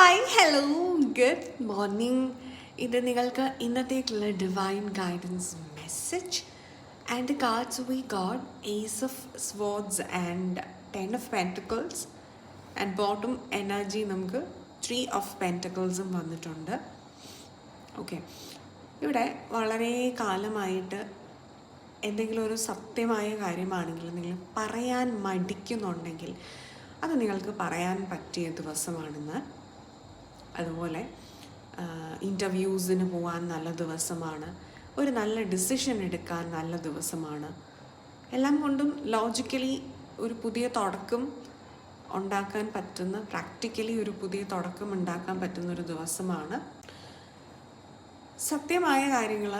Hi hello good morning. ഇത് നിങ്ങൾക്ക് ഇന്നത്തേക്കുള്ള divine guidance message. And the cards we got ace of swords and 10 of pentacles and bottom energy നമുക്ക് 3 of പെൻറ്റക്കിൾസും വന്നിട്ടുണ്ട്. Okay, ഇവിടെ വളരെ കാലമായിട്ട് എന്തെങ്കിലും ഒരു സത്യമായ കാര്യമാണെങ്കിൽ നിങ്ങൾ പറയാൻ മടിക്കുന്നുണ്ടെങ്കിൽ അത് നിങ്ങൾക്ക് പറയാൻ പറ്റിയ ദിവസമാണെന്ന്. അതുപോലെ ഇൻ്റർവ്യൂസിന് പോകാൻ നല്ല ദിവസമാണ്, ഒരു നല്ല ഡിസിഷൻ എടുക്കാൻ നല്ല ദിവസമാണ്. എല്ലാം കൊണ്ടും ലോജിക്കലി ഒരു പുതിയ തുടക്കം ഉണ്ടാക്കാൻ പറ്റുന്ന, പ്രാക്ടിക്കലി ഒരു പുതിയ തുടക്കം ഉണ്ടാക്കാൻ പറ്റുന്ന ഒരു ദിവസമാണ്. സത്യമായ കാര്യങ്ങൾ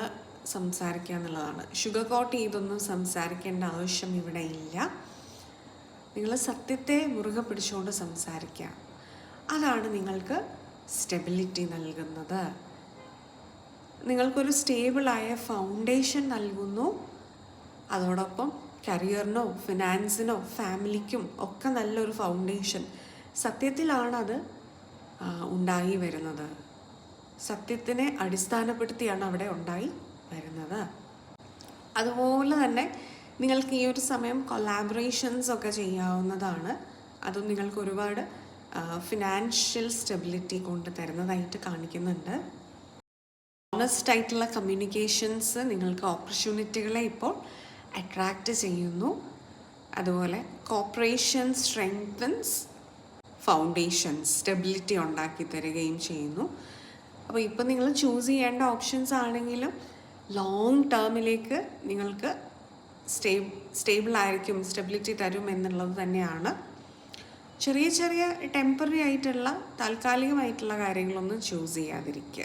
സംസാരിക്കുക എന്നുള്ളതാണ്. ഷുഗർ കോട്ട് ചെയ്തൊന്നും സംസാരിക്കേണ്ട ആവശ്യം ഇവിടെ ഇല്ല. നിങ്ങൾ സത്യത്തെ മുറുകെ പിടിച്ചുകൊണ്ട് സംസാരിക്കുക. അതാണ് നിങ്ങൾക്ക് സ്റ്റെബിലിറ്റി നൽകുന്നത്. നിങ്ങൾക്കൊരു സ്റ്റേബിളായ ഫൗണ്ടേഷൻ നൽകുന്നു. അതോടൊപ്പം കരിയറിനോ ഫിനാൻസിനോ ഫാമിലിക്കും ഒക്കെ നല്ലൊരു ഫൗണ്ടേഷൻ സത്യത്തിലാണത് ഉണ്ടായി വരുന്നത്. സത്യത്തിനെ അടിസ്ഥാനപ്പെടുത്തിയാണ് അവിടെ ഉണ്ടായി വരുന്നത്. അതുപോലെ തന്നെ നിങ്ങൾക്ക് ഈ ഒരു സമയം കൊളാബറേഷൻസ് ഒക്കെ ചെയ്യാവുന്നതാണ്. അതും നിങ്ങൾക്ക് ഒരുപാട് ഫിനാൻഷ്യൽ സ്റ്റെബിലിറ്റി കൊണ്ട് തരുന്നതായിട്ട് കാണിക്കുന്നുണ്ട്. ഓണസ്റ്റ് ആയിട്ടുള്ള കമ്മ്യൂണിക്കേഷൻസ് നിങ്ങൾക്ക് ഓപ്പർച്യൂണിറ്റികളെ ഇപ്പോൾ അട്രാക്റ്റ് ചെയ്യുന്നു. അതുപോലെ കോപ്പറേഷൻ സ്ട്രെങ്തൻസ് ഫൗണ്ടേഷൻ സ്റ്റെബിലിറ്റി ഉണ്ടാക്കി തരികയും ചെയ്യുന്നു. അപ്പോൾ ഇപ്പോൾ നിങ്ങൾ ചൂസ് ചെയ്യേണ്ട ഓപ്ഷൻസ് ആണെങ്കിലും ലോങ് ടേമിലേക്ക് നിങ്ങൾക്ക് സ്റ്റേബിളായിരിക്കും, സ്റ്റെബിലിറ്റി തരും എന്നുള്ളത് തന്നെയാണ്. ചെറിയ ചെറിയ ടെമ്പററി ആയിട്ടുള്ള താൽക്കാലികമായിട്ടുള്ള കാര്യങ്ങളൊന്നും ചൂസ് ചെയ്യാതിരിക്കുക.